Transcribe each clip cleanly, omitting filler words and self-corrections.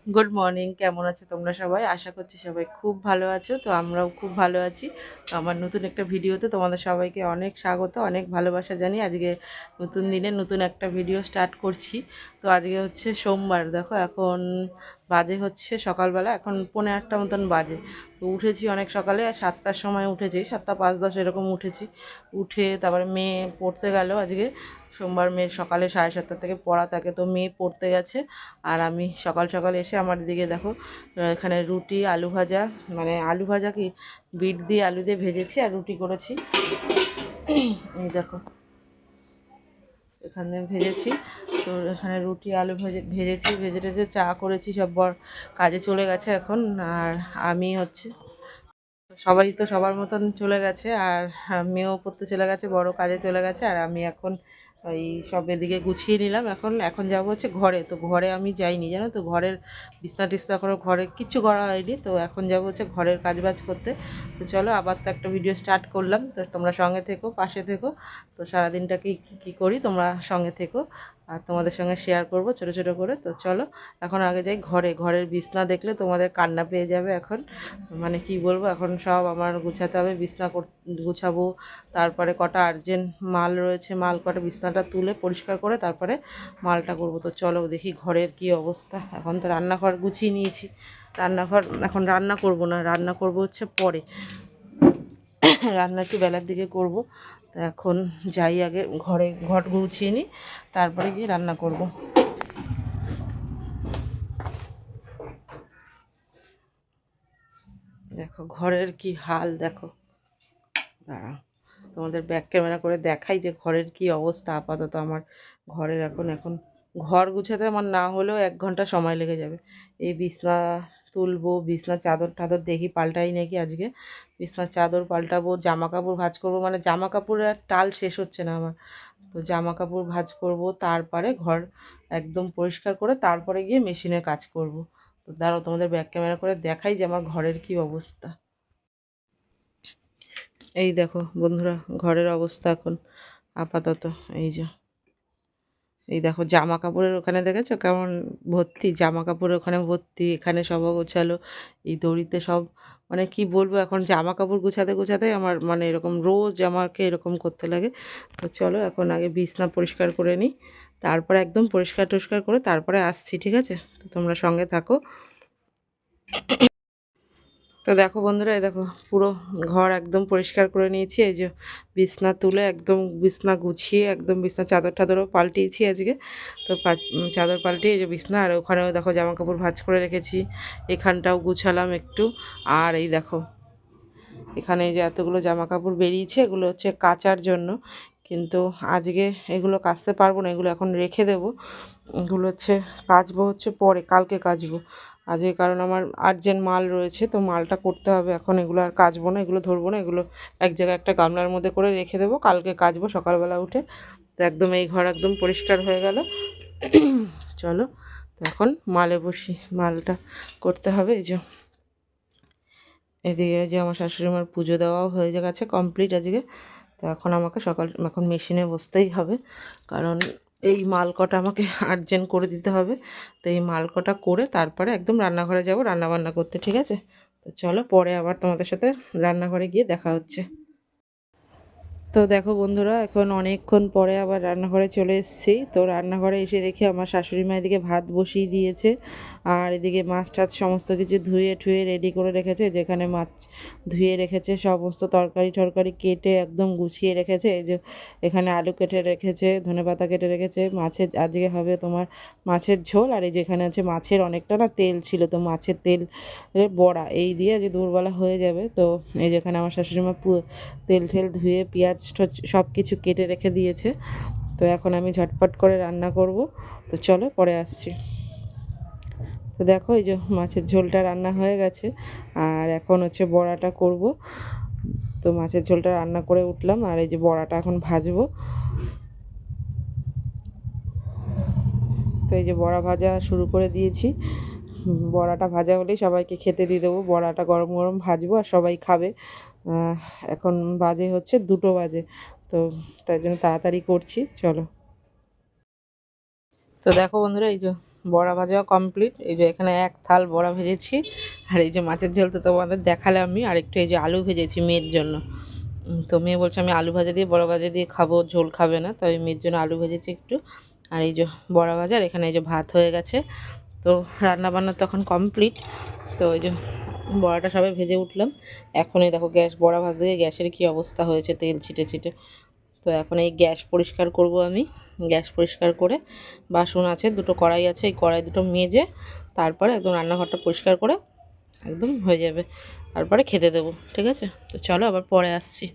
Good morning, কেমন আছো তোমরা সবাই? আশা করছি সবাই খুব ভালো আছো। তো আমরাও খুব ভালো আছি। তো আমার নতুন একটা ভিডিওতে তোমাদের সবাইকে অনেক স্বাগত, অনেক ভালোবাসা জানিয়ে আজকে নতুন দিনে নতুন একটা ভিডিও স্টার্ট করছি। তো আজকে হচ্ছে সোমবার। দেখো এখন বাজে হচ্ছে সকালবেলা, এখন 8:45 মতন বাজে। তো উঠেছি অনেক সকালে, 7টার সময় উঠেছি, 7:05-10 এরকম উঠেছি। উঠে তারপরে মেয়ে পড়তে গেল। আজকে সোমবার মেয়ের সকালে 7:30 থেকে পড়া থাকে, তো মেয়ে পড়তে গেছে। আর আমি সকাল সকাল এসে আমার দিকে দেখো এখানে রুটি আলু ভাজা, মানে আলু ভাজা কি বিট দিয়ে আলু দিয়ে ভেজেছি আর রুটি করেছি। এই দেখো এখানে ভেজেছি। তো এখানে রুটি আলু ভেজেছি, ভেজে টেজে চা করেছি। সব কাজে চলে গেছে এখন। আর আমি হচ্ছে সবাই তো সবার মতন চলে গেছে, আর মেয়েও পড়তে চলে গেছে, বড় কাজে চলে গেছে। আর আমি এখন ওই সব এদিকে গুছিয়ে নিলাম। এখন যাবো হচ্ছে ঘরে। তো ঘরে আমি যাইনি, জানো তো, ঘরের বিছনা টিছনা করে ঘরে কিচ্ছু করা হয়নি। তো এখন যাবো হচ্ছে ঘরের কাজবাজ করতে। তো চলো, আবার তো একটা ভিডিও স্টার্ট করলাম। তো তোমরা সঙ্গে থেকো, পাশে থেকো। তো সারাদিনটা কী করি তোমরা সঙ্গে থেকো, আর তোমাদের সঙ্গে শেয়ার করব ছোটো ছোটো করে। তো চলো এখন আগে যাই ঘরে। ঘরের বিছনা দেখলে তোমাদের কান্না পেয়ে যাবে। এখন মানে কি বলবো, এখন সব আমার গুছাতে হবে, বিছনা গুছাবো। তারপরে কটা আর্জেন্ট মাল রয়েছে, মাল কটা বিছনাটা তুলে পরিষ্কার করে তারপরে মালটা করব। তো চলো দেখি ঘরের কি অবস্থা। এখন তো রান্নাঘর গুছিয়ে নিয়েছি, রান্নাঘর এখন রান্না করব না, রান্না করব হচ্ছে পরে। রান্না একটু বেলার দিকে করব। তো এখন যাই আগে ঘর গুছিয়ে নিই, তারপরে গিয়ে রান্না করব। দেখো ঘরের কি হাল, দেখো দাঁড়াও তোমাদের ব্যাক ক্যামেরা করে দেখাই যে ঘরের কি অবস্থা। আপাতত আমার ঘরের এখন ঘর গুছাতে আমার না হলেও 1 ঘন্টা সময় লেগে যাবে। এই বিছনা তুলবো, বিছনার চাদর টাদর দেখি পাল্টাই নাকি আজকে। বিছনার চাদর পাল্টাবো, জামা কাপড় ভাঁজ করবো, মানে জামা কাপড়ের আর টাল শেষ হচ্ছে না আমার। তো জামা কাপড় ভাঁজ করব, তারপরে ঘর একদম পরিষ্কার করে তারপরে গিয়ে মেশিনে কাজ করব। তো দাঁড়াও তোমাদের ব্যাক ক্যামেরা করে দেখাই যে আমার ঘরের কি অবস্থা। এই দেখো বন্ধুরা ঘরের অবস্থা এখন আপাতত। এই যে এই দেখো জামা কাপড়ের ওখানে দেখেছো কেমন ভর্তি, জামা কাপড়ের ওখানে ভর্তি, এখানে সব গোছালো, এই দড়িতে সব, মানে কি বলবো, এখন জামা কাপড় গুছাতে গুছাতে আমার মানে এরকম রোজ আমাকে এরকম করতে লাগে। তো চলো এখন আগে বিছনা পরিষ্কার করে নিই, তারপরে একদম পরিষ্কার টরিষ্কার করে তারপরে আসছি, ঠিক আছে? তো তোমরা সঙ্গে থাকো। তো দেখো বন্ধুরা, এই দেখো পুরো ঘর একদম পরিষ্কার করে নিয়েছি। এই যে বিছনা তুলে একদম বিছনা গুছিয়ে একদম বিছনা চাদর টাদরও পাল্টিয়েছি আজকে। তো চাদর পাল্টিয়ে এই যে বিছনা, আর ওখানেও দেখো জামা কাপড় ভাঁজ করে রেখেছি, এখানটাও গুছালাম একটু। আর এই দেখো এখানে এই যে এতগুলো জামা কাপড় বেরিয়েছে, এগুলো হচ্ছে কাচার জন্য, কিন্তু আজকে এগুলো কাচতে পারবো না, এগুলো এখন রেখে দেবো। এগুলো হচ্ছে কাচবো হচ্ছে পরে, কালকে কাচবো আজকে, কারণ আমার আর্জেন্ট মাল রয়েছে, তো মালটা করতে হবে। এখন এগুলো আর কাচবো না, এগুলো ধরবো না, এগুলো এক জায়গায় একটা গামলার মধ্যে করে রেখে দেবো, কালকে কাচবো সকালবেলা উঠে। তো একদম এই ঘর একদম পরিষ্কার হয়ে গেল। চলো তো এখন মালে বসি, মালটা করতে হবে। এই যে এদিকে যে আমার শাশুড়ি মার পুজো দেওয়াও হয়ে গেছে কমপ্লিট আজকে। তো এখন আমাকে এখন মেশিনে বসতেই হবে, কারণ এই মাল কটা আমাকে আর্জেন্ট করে দিতে হবে। তো এই মাল কটা করে তারপরে একদম রান্নাঘরে যাব রান্নাবান্না করতে, ঠিক আছে? তো চলো পরে আবার তোমাদের সাথে রান্নাঘরে গিয়ে দেখা হচ্ছে। তো দেখো বন্ধুরা, এখন অনেকক্ষণ পরে আবার রান্নাঘরে চলে এসেছি। তো রান্নাঘরে এসে দেখি আমার শাশুড়ি মা এদিকে ভাত বসিয়ে দিয়েছে, আর এদিকে মাছ টাছ সমস্ত কিছু ধুয়ে ঠুয়ে রেডি করে রেখেছে। যেখানে মাছ ধুয়ে রেখেছে, সমস্ত তরকারি টরকারি কেটে একদম গুছিয়ে রেখেছে। এই যে এখানে আলু কেটে রেখেছে, ধনেপাতা কেটে রেখেছে, মাছের আজকে হবে তোমার মাছের ঝোল। আর এই যেখানে আছে মাছের অনেকটা না তেল ছিল, তো মাছের তেল বড়া এই দিয়ে যে দুপুরবেলা হয়ে যাবে। তো এই যেখানে আমার শাশুড়ি মা তেল ঠেল ধুয়ে পেঁয়াজ সব কিছু কেটে রেখে দিয়েছে। তো এখন আমি ঝটপট করে রান্না করব। তো চলো পরে আসছি। তো দেখো এই যে মাছের ঝোলটা রান্না হয়ে গেছে, আর এখন হচ্ছে বড়াটা করব। তো মাছের ঝোলটা রান্না করে উঠলাম, আর এই যে বড়াটা এখন ভাজবো। তো এই যে বড়া ভাজা শুরু করে দিয়েছি। বড়াটা ভাজা হলেই সবাইকে খেতে দিয়ে দেবো। বড়াটা গরম গরম ভাজবো আর সবাই খাবে। এখন বাজে হচ্ছে 2টো বাজে, তো তাই জন্য তাড়াতাড়ি করছি। চলো। তো দেখো বন্ধুরা, এই যে বড়া ভাজাও কমপ্লিট। এই যে এখানে এক থাল বড়া ভেজেছি, আর এই যে মাছের ঝোল তো তোমাদের দেখালে আমি, আর একটু এই যে আলু ভেজেছি মেয়ের জন্য। তো মেয়ে বলছে আমি আলু ভাজা দিয়ে বড়া ভাজা দিয়ে খাবো, ঝোল খাবে না, তাই মেয়ের জন্য আলু ভেজেছি একটু। আর এই যে বড়া ভাজা, আর এখানে এই যে ভাত হয়ে গেছে। তো রান্নাবান্না তখন কমপ্লিট। তো ওই যে বড়াটা সবাই ভেজে উঠলাম। এখন এই দেখো গ্যাস, বড়া ভাজতে গিয়ে গ্যাসের কী অবস্থা হয়েছে, তেল ছিটে ছিটে। তো এখন এই গ্যাস পরিষ্কার করব আমি। গ্যাস পরিষ্কার করে বাসন আছে, দুটো কড়াই আছে, এই কড়াই দুটো মেজে তারপরে একদম রান্নাঘরটা পরিষ্কার করে একদম হয়ে যাবে, তারপরে খেতে দেবো। ঠিক আছে, তো চলো আবার পরে আসছি।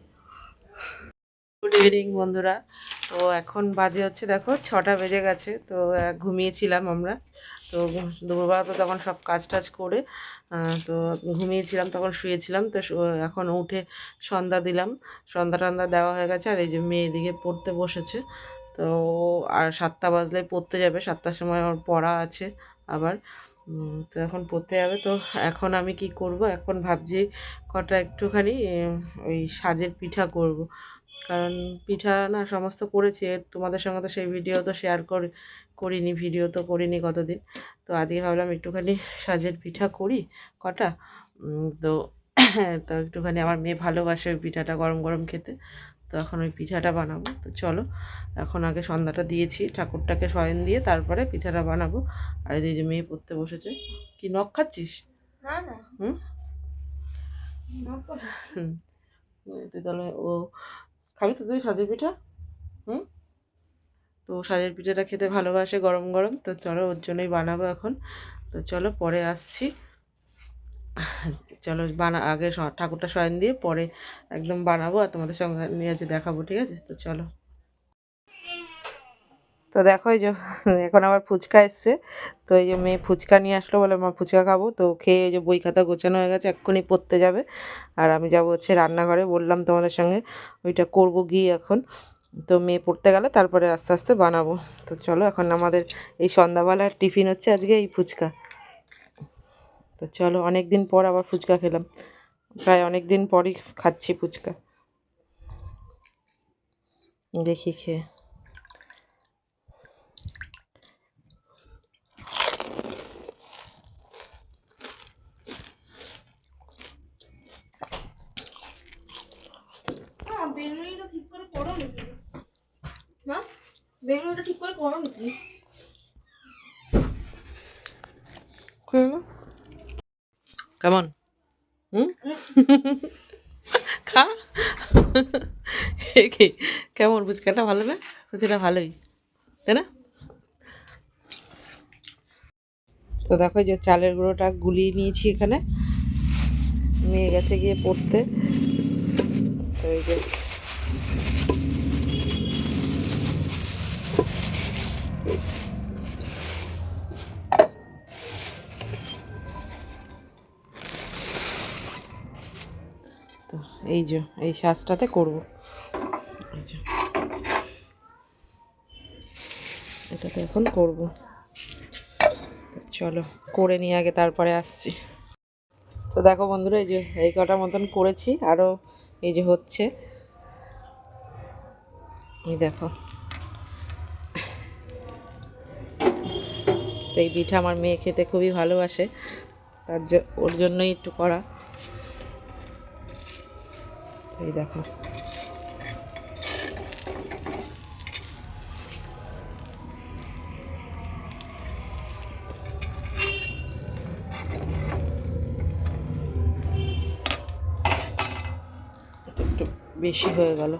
গুড ইভিনিং বন্ধুরা। তো এখন বাজে হচ্ছে দেখো 6টা বেজে গেছে। তো ঘুমিয়েছিলাম আমরা। তো দুপুরবেলা তো তখন সব কাজ টাজ করে তো ঘুমিয়েছিলাম, তখন শুয়েছিলাম। তো এখন উঠে সন্ধ্যা দিলাম, সন্ধ্যা টন্ধ্যা দেওয়া হয়ে গেছে। আর এই যে মেয়ে এদিকে পড়তে বসেছে। তো আর 7টা বাজলে পড়তে যাবে, 7টার সময় আমার পড়া আছে আবার। তো এখন পড়তে যাবে। তো এখন আমি কি করব, এখন ভাবছি কটা একটুখানি ওই সাজের পিঠা করব। কারণ পিঠা না সমস্ত করেছি, তোমাদের সঙ্গে তো সেই ভিডিও তো শেয়ার করিনি, ভিডিও তো করিনি কতদিন। তো আজকে ভাবলাম একটুখানি সাজের পিঠা করি কটা। তো তো একটুখানি আমার মেয়ে ভালোবাসে ওই পিঠাটা গরম গরম খেতে। তো এখন ওই পিঠাটা বানাবো। তো চলো, এখন আগে সন্ধ্যাটা দিয়েছি, ঠাকুরটাকে শয়ন দিয়ে তারপরে পিঠাটা বানাবো। আর এই যে মেয়ে পড়তে বসেছে। কি নখ খাচ্ছিস? না না। হুম হুম, তুই তাহলে ও খাবি তো তুই সাজের পিঠা? হুম, তো সাজের পিঠাটা খেতে ভালোবাসে গরম গরম। তো চলো ওর জন্যই বানাবো এখন। তো চলো পরে আসছি। চলো আগে ঠাকুরটা শয়ন দিয়ে পরে একদম বানাবো, আর তোমাদের সঙ্গে নিয়ে যে দেখাবো। ঠিক আছে, তো চলো। তো দেখো এই যে এখন আবার ফুচকা এসছে। তো এই যে মেয়ে ফুচকা নিয়ে আসলো, বলে মা ফুচকা খাবো। তো খেয়ে এই যে বই খাতা গোছানো হয়ে গেছে, এক্ষুনি পড়তে যাবে। আর আমি যাবো হচ্ছে রান্নাঘরে, বললাম তোমাদের সঙ্গে ওইটা করবো গিয়ে এখন। তো মেয়ে পড়তে গেলে তারপরে আস্তে আস্তে বানাবো। তো চলো, এখন আমাদের এই সন্ধ্যাবেলার টিফিন হচ্ছে আজকে এই ফুচকা। তো চলো, অনেক দিন পর আবার ফুচকা খেলাম, প্রায় অনেক দিন পরই খাচ্ছি ফুচকা। দেখি খেয়ে। বেলুনিটা ঠিক করে করো নাকি? না, বেলুনিটা ঠিক করে করো নাকি? কেমন? হুম, খা। কি কেমন ফুচকাটা? ভালো না? ফুচকাটা ভালোই, তাই না? তো দেখো যে চালের গুঁড়োটা গুলিয়ে নিয়েছি এখানে, নিয়ে গেছে গিয়ে পড়তে। তো এই যে তো এই যে এই সাজটাতে করবো, এই যে এটাতে এখন করবো। চলো করে নিয়ে আগে তারপরে আসছি। তো দেখো বন্ধুরা, এই যে এই কটা মতন করেছি, আরও এই যে হচ্ছে, এই দেখো। তো এই পিঠা আমার মেয়ে খেতে খুবই ভালোবাসে, ওর জন্যই একটু করা। এই দেখো, একটু বেশি হয়ে গেল।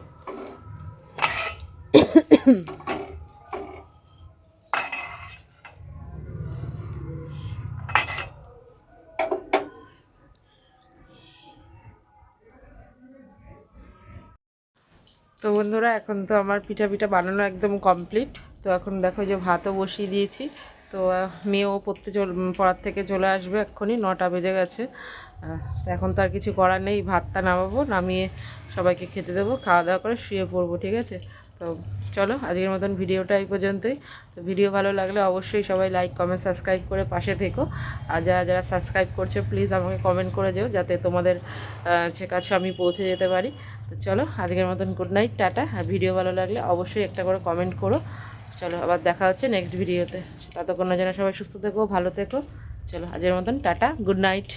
তো বন্ধুরা, এখন তো আমার পিঠা বানানো একদম কমপ্লিট। তো এখন দেখো যে ভাতও বসিয়ে দিয়েছি। তো মেয়েও পড়ার থেকে চলে আসবে এক্ষুনি, 9টা বেজে গেছে। তো এখন তো আর কিছু করার নেই, ভাতটা নামাবো, নামিয়ে সবাইকে খেতে দেবো, খাওয়া দাওয়া করে শুয়ে পড়বো। ঠিক আছে, তো চলো আজকের মতন ভিডিওটা এই পর্যন্তই। তো ভিডিও ভালো লাগলে অবশ্যই সবাই লাইক কমেন্ট সাবস্ক্রাইব করে পাশে থেকো। আর যারা যারা সাবস্ক্রাইব করছো প্লিজ আমাকে কমেন্ট করে যেও, যাতে তোমাদের কাছে আমি পৌঁছে যেতে পারি। তো চলো আজকের মতন গুড নাইট, টাটা। আর ভিডিও ভালো লাগলে অবশ্যই একটা করে কমেন্ট করো। চলো আবার দেখা হচ্ছে নেক্সট ভিডিওতে। ততক্ষণের জন্য সবাই সুস্থ থেকো, ভালো থেকো। চলো আজকের মতন টাটা, গুড নাইট।